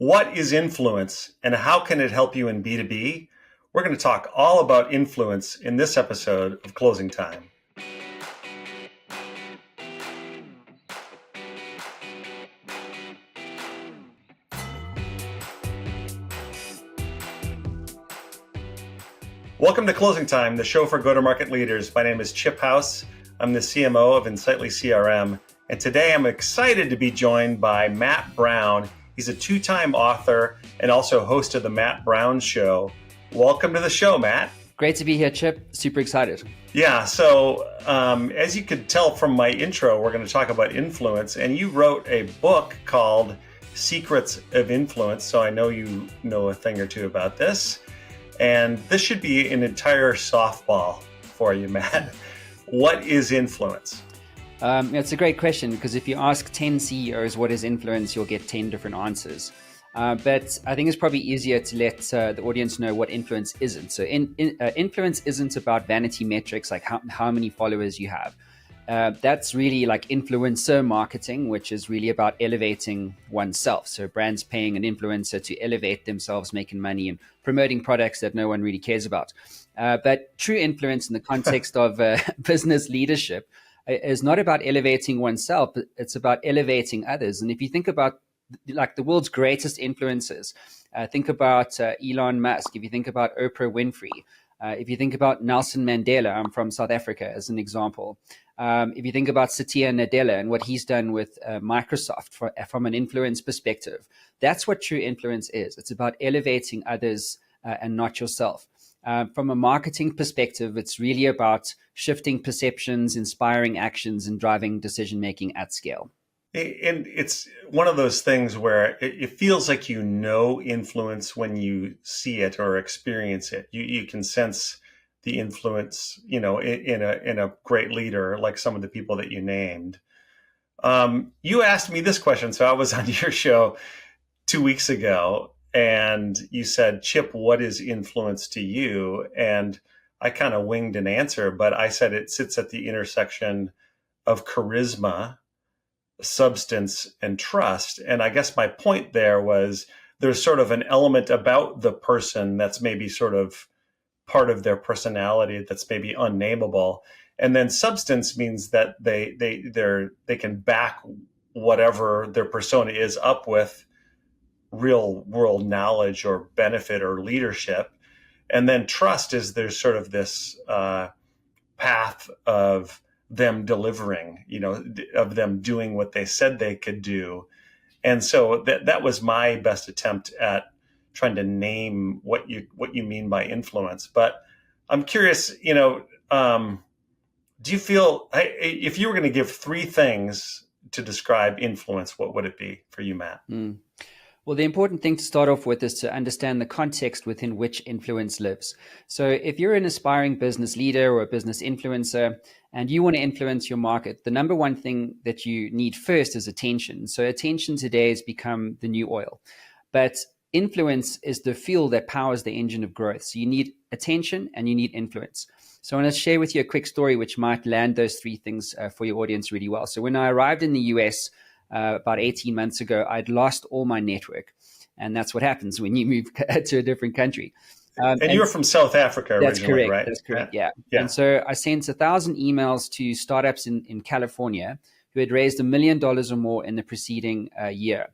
What is influence and how can it help you in B2B? We're going to talk all about influence in this episode of Closing Time. Welcome to Closing Time, the show for go-to-market leaders. My name is Chip House. I'm the CMO of Insightly CRM. And today I'm excited to be joined by Matt Brown. He's a two-time author and also host of the Matt Brown Show. Welcome to the show, Matt. Great to be here, Chip. Super excited. Yeah, so as you could tell from my intro, we're going to talk about influence. And you wrote a book called Secrets of Influence. So I know you know a thing or two about this. And this should be an entire softball for you, Matt. What is influence? It's a great question because if you ask 10 CEOs what is influence, you'll get 10 different answers. But I think it's probably easier to let the audience know what influence isn't. So influence isn't about vanity metrics like how many followers you have. That's really like influencer marketing, which is really about elevating oneself. So brands paying an influencer to elevate themselves, making money and promoting products that no one really cares about. But true influence in the context of business leadership is not about elevating oneself, but it's about elevating others. And if you think about like the world's greatest influencers, think about Elon Musk. If you think about Oprah Winfrey, if you think about Nelson Mandela, I'm from South Africa as an example. If you think about Satya Nadella and what he's done with Microsoft from an influence perspective, that's what true influence is. It's about elevating others and not yourself. From a marketing perspective, it's really about shifting perceptions, inspiring actions, and driving decision-making at scale. And it's one of those things where it feels like you know influence when you see it or experience it. You can sense the influence, in a great leader like some of the people that you named. You asked me this question, so I was on your show 2 weeks ago. And you said, Chip, what is influence to you? And I kind of winged an answer, but I said it sits at the intersection of charisma, substance, and trust. And I guess my point there was there's sort of an element about the person that's maybe sort of part of their personality that's maybe unnameable. And then substance means that they can back whatever their persona is up with real world knowledge or benefit or leadership. And then trust is there's sort of this path of them delivering, of them doing what they said they could do. And so that was my best attempt at trying to name what you mean by influence. But I'm curious, do you feel, if you were going to give three things to describe influence, what would it be for you, Matt? Well, the important thing to start off with is to understand the context within which influence lives. So if you're an aspiring business leader or a business influencer and you want to influence your market, the number one thing that you need first is attention. So attention today has become the new oil. But influence is the fuel that powers the engine of growth. So you need attention and you need influence. So I want to share with you a quick story which might land those three things for your audience really well. So when I arrived in the US, about 18 months ago, I'd lost all my network. And that's what happens when you move to a different country. And you're from South Africa originally, that's correct, right? That's correct, yeah. And so I sent 1,000 emails to startups in California who had raised $1 million or more in the preceding year.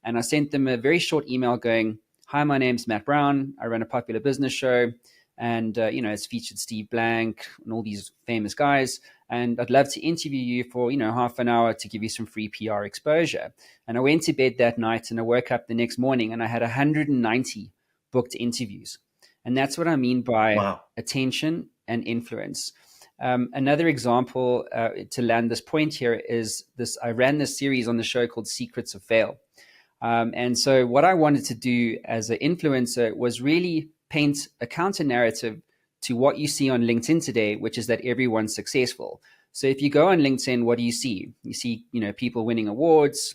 And I sent them a very short email going, hi, my name's Matt Brown. I run a popular business show. And, it's featured Steve Blank and all these famous guys. And I'd love to interview you for, half an hour to give you some free PR exposure. And I went to bed that night and I woke up the next morning and I had 190 booked interviews. And that's what I mean by attention and influence. Another example to land this point here is this. I ran this series on the show called Secrets of Fail. And so what I wanted to do as an influencer was really paint a counter narrative to what you see on LinkedIn today, which is that everyone's successful. So if you go on LinkedIn, what do you see? You see, people winning awards,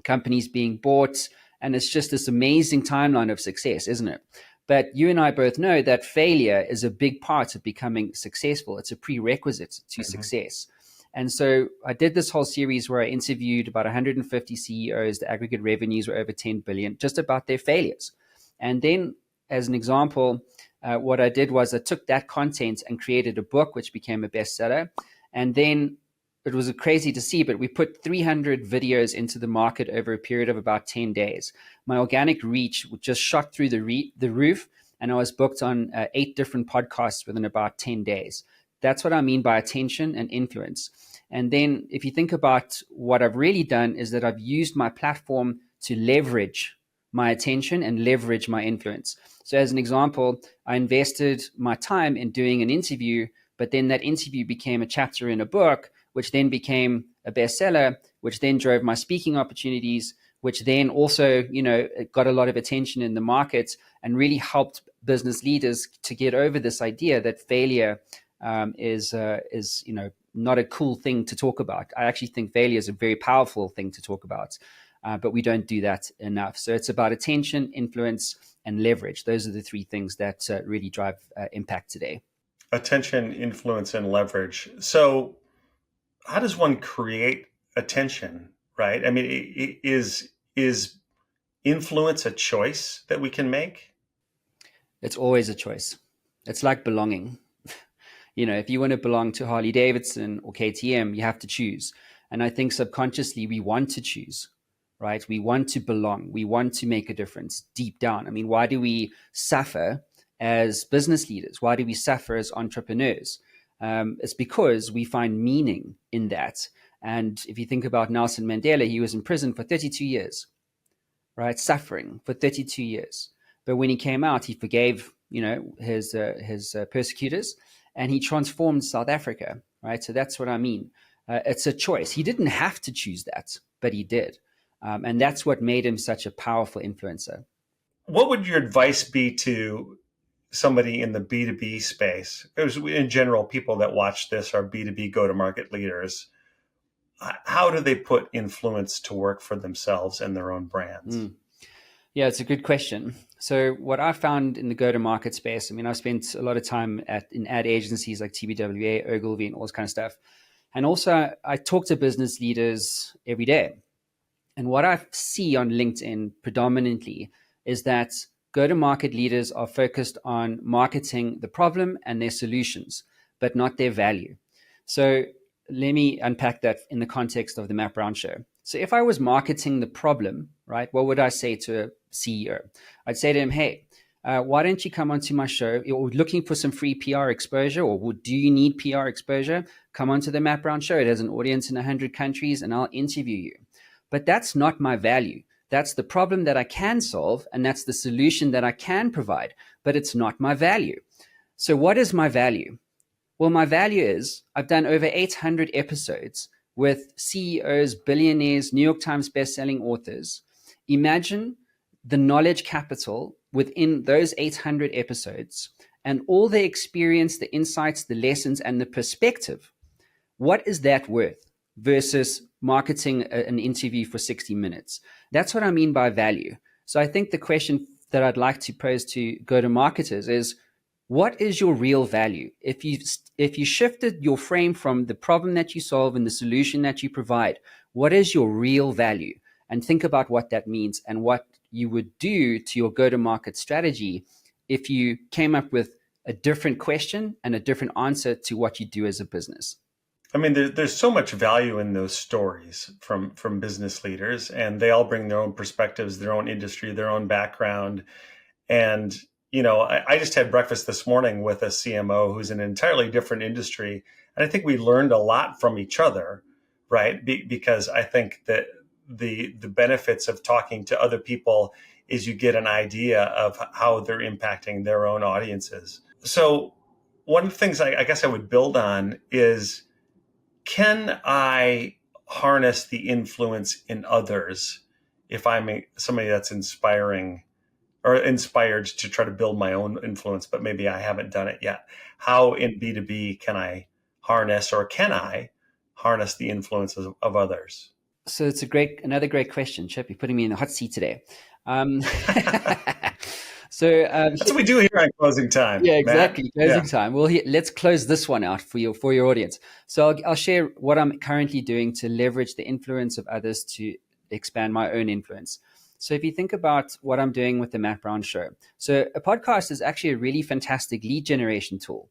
companies being bought, and it's just this amazing timeline of success, isn't it? But you and I both know that failure is a big part of becoming successful. It's a prerequisite to success. And so I did this whole series where I interviewed about 150 CEOs. The aggregate revenues were over 10 billion, just about their failures. And then, as an example, what I did was I took that content and created a book, which became a bestseller. And then it was crazy to see, but we put 300 videos into the market over a period of about 10 days. My organic reach just shot through the roof, and I was booked on 8 different podcasts within about 10 days. That's what I mean by attention and influence. And then if you think about what I've really done is that I've used my platform to leverage my attention and leverage my influence. So as an example, I invested my time in doing an interview, but then that interview became a chapter in a book, which then became a bestseller, which then drove my speaking opportunities, which then also, got a lot of attention in the market and really helped business leaders to get over this idea that failure is not a cool thing to talk about. I actually think failure is a very powerful thing to talk about, but we don't do that enough. So it's about attention, influence, and leverage. Those are the 3 things that really drive impact today. Attention, influence, and leverage. So how does one create attention, right? I mean, is influence a choice that we can make? It's always a choice. It's like belonging. If you want to belong to Harley Davidson or KTM, you have to choose. And I think subconsciously we want to choose, right? We want to belong. We want to make a difference deep down. I mean, why do we suffer as business leaders? Why do we suffer as entrepreneurs? It's because we find meaning in that. And if you think about Nelson Mandela, he was in prison for 32 years, right? Suffering for 32 years. But when he came out, he forgave, his persecutors, and he transformed South Africa, right? So that's what I mean. It's a choice. He didn't have to choose that, but he did. And that's what made him such a powerful influencer. What would your advice be to somebody in the B2B space? Because in general, people that watch this are B2B go-to-market leaders. How do they put influence to work for themselves and their own brands? Yeah, it's a good question. So what I found in the go-to-market space, I mean, I've spent a lot of time in ad agencies like TBWA, Ogilvy, and all this kind of stuff. And also I talk to business leaders every day. And what I see on LinkedIn predominantly is that go-to-market leaders are focused on marketing the problem and their solutions, but not their value. So let me unpack that in the context of the Matt Brown Show. So if I was marketing the problem, right, what would I say to a CEO? I'd say to him, hey, why don't you come onto my show? You're looking for some free PR exposure, or do you need PR exposure? Come onto the Matt Brown Show. It has an audience in 100 countries, and I'll interview you. But that's not my value. That's the problem that I can solve, and that's the solution that I can provide, but it's not my value. So what is my value? Well, my value is I've done over 800 episodes with CEOs, billionaires, New York Times bestselling authors. Imagine the knowledge capital within those 800 episodes and all the experience, the insights, the lessons, and the perspective. What is that worth versus marketing an interview for 60 minutes? That's what I mean by value. So I think the question that I'd like to pose to go-to-marketers is, what is your real value? If you shifted your frame from the problem that you solve and the solution that you provide, what is your real value? And think about what that means and what you would do to your go-to-market strategy if you came up with a different question and a different answer to what you do as a business. I mean, there's so much value in those stories from business leaders, and they all bring their own perspectives, their own industry, their own background. And I just had breakfast this morning with a CMO who's in an entirely different industry. And I think we learned a lot from each other, right? Because I think that the benefits of talking to other people is you get an idea of how they're impacting their own audiences. So one of the things I guess I would build on is, can I harness the influence in others if I'm somebody that's inspiring or inspired to try to build my own influence, but maybe I haven't done it yet? How in B2B can I harness the influences of others? So it's another great question, Chip. You're putting me in the hot seat today. So That's what we do here on Closing Time, yeah, Matt. exactly. Yeah. Closing time. Well, here, let's close this one out for your audience. So I'll share what I'm currently doing to leverage the influence of others to expand my own influence. So if you think about what I'm doing with the Matt Brown Show, so a podcast is actually a really fantastic lead generation tool.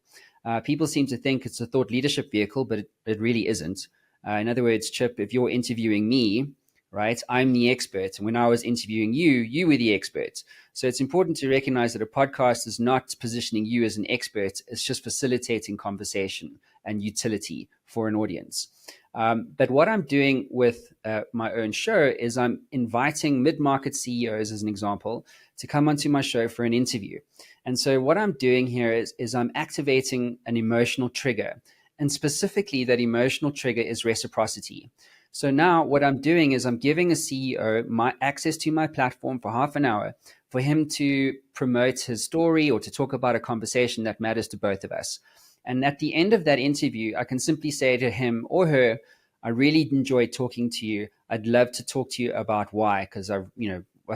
People seem to think it's a thought leadership vehicle, but it really isn't. In other words, Chip, if you're interviewing me, right, I'm the expert, and when I was interviewing you, you were the expert. So it's important to recognize that a podcast is not positioning you as an expert. It's just facilitating conversation and utility for an audience. But what I'm doing with my own show is I'm inviting mid-market CEOs, as an example, to come onto my show for an interview. And so what I'm doing here is I'm activating an emotional trigger. And specifically, that emotional trigger is reciprocity. So now what I'm doing is I'm giving a CEO my access to my platform for half an hour for him to promote his story or to talk about a conversation that matters to both of us. And at the end of that interview, I can simply say to him or her, I really enjoyed talking to you. I'd love to talk to you about why, because I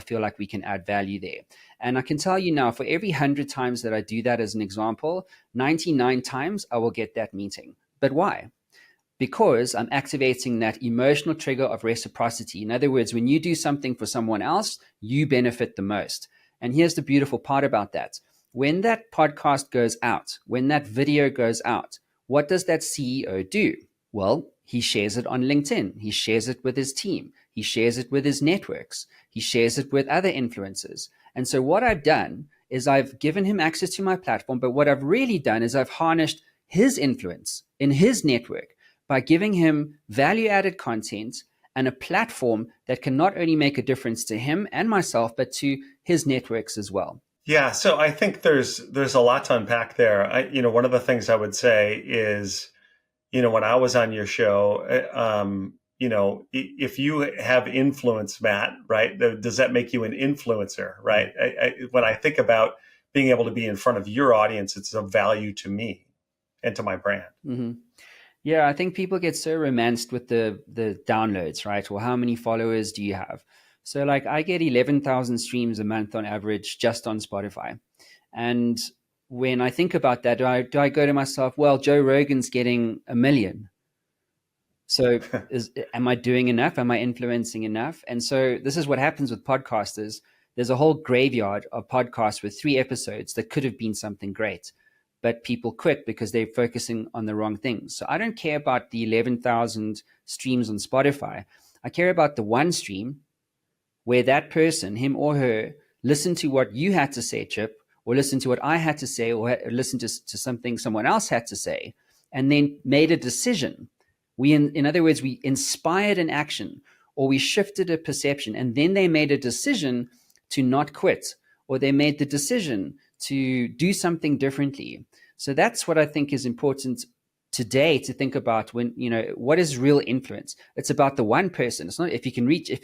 feel like we can add value there. And I can tell you now, for every 100 times that I do that as an example, 99 times I will get that meeting. But why? Because I'm activating that emotional trigger of reciprocity. In other words, when you do something for someone else, you benefit the most. And here's the beautiful part about that. When that podcast goes out, when that video goes out, what does that CEO do? Well, he shares it on LinkedIn. He shares it with his team. He shares it with his networks. He shares it with other influencers. And so what I've done is I've given him access to my platform, but what I've really done is I've harnessed his influence in his network by giving him value added content and a platform that can not only make a difference to him and myself, but to his networks as well. Yeah, so I think there's a lot to unpack there. One of the things I would say is, when I was on your show, if you have influence, Matt, right, does that make you an influencer, right? When I think about being able to be in front of your audience, it's of value to me and to my brand. Mm-hmm. Yeah, I think people get so romanced with the downloads, right? Well, how many followers do you have? So like I get 11,000 streams a month on average just on Spotify. And when I think about that, do I go to myself, well, Joe Rogan's getting 1 million. So am I doing enough? Am I influencing enough? And so this is what happens with podcasters. There's a whole graveyard of podcasts with 3 episodes that could have been something great, but people quit because they're focusing on the wrong things. So I don't care about the 11,000 streams on Spotify. I care about the one stream where that person, him or her, listened to what you had to say, Chip, or listened to what I had to say, or listened to something someone else had to say, and then made a decision. In other words, we inspired an action or we shifted a perception, and then they made a decision to not quit, or they made the decision to do something differently. So that's what I think is important today to think about when, what is real influence? It's about the one person. It's not if you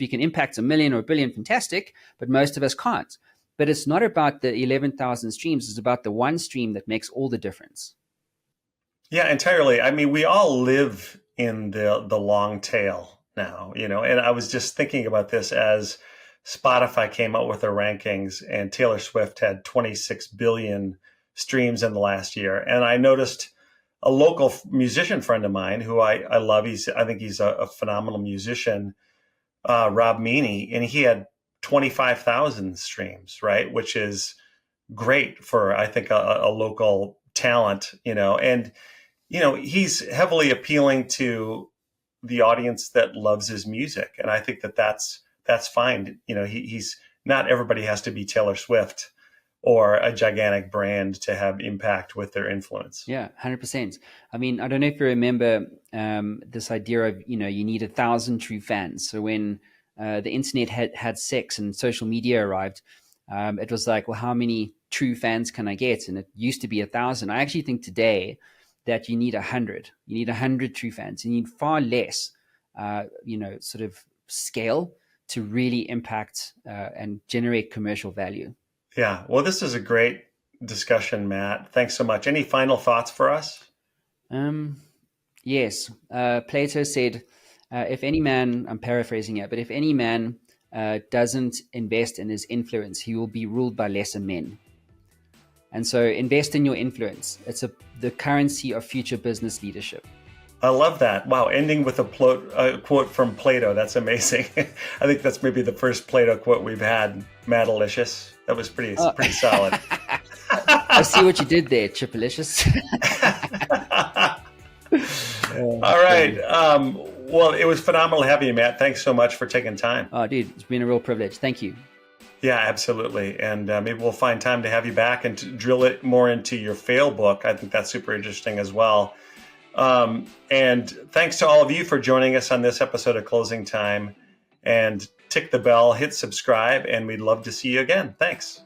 can impact 1 million or 1 billion, fantastic, but most of us can't. But it's not about the 11,000 streams. It's about the one stream that makes all the difference. Yeah, entirely. I mean, we all live in the long tail now, and I was just thinking about this as Spotify came out with their rankings and Taylor Swift had 26 billion streams in the last year. And I noticed a local musician friend of mine who I love. I think he's a phenomenal musician, Rob Meany, and he had 25,000 streams, right? Which is great for, I think, a local talent, and, he's heavily appealing to the audience that loves his music. And I think that's fine. He's not everybody has to be Taylor Swift or a gigantic brand to have impact with their influence. Yeah, 100%. I mean, I don't know if you remember this idea of, you need 1,000 true fans. So when the internet had sex and social media arrived, it was like, well, how many true fans can I get? And it used to be 1,000. I actually think today that you need 100. You need 100 true fans. You need far less, sort of scale to really impact and generate commercial value. Yeah. Well, this is a great discussion, Matt. Thanks so much. Any final thoughts for us? Yes. Plato said, if any man, I'm paraphrasing it, but if any man doesn't invest in his influence, he will be ruled by lesser men. And so invest in your influence. It's the currency of future business leadership. I love that. Wow, ending with a quote from Plato. That's amazing. I think that's maybe the first Plato quote we've had. Madalicious. That was pretty solid. I see what you did there, Chipalicious. All right. Well, it was phenomenal having you, Matt. Thanks so much for taking time. Oh, dude, it's been a real privilege. Thank you. Yeah, absolutely. And maybe we'll find time to have you back and to drill it more into your fail book. I think that's super interesting as well. And thanks to all of you for joining us on this episode of Closing Time. And tick the bell, hit subscribe, and we'd love to see you again. Thanks.